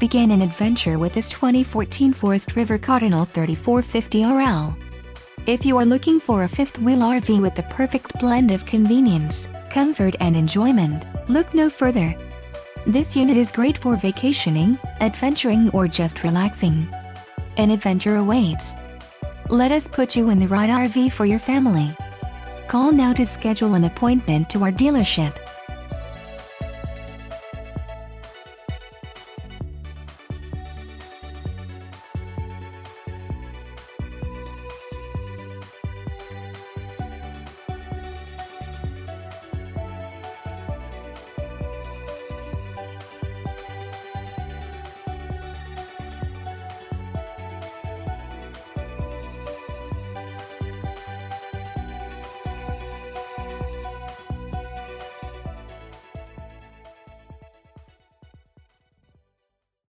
Begin an adventure with this 2014 Forest River Cardinal 3450RL. If you are looking for a fifth-wheel RV with the perfect blend of convenience, comfort and enjoyment, look no further. This unit is great for vacationing, adventuring or just relaxing. An adventure awaits. Let us put you in the right RV for your family. Call now to schedule an appointment to our dealership.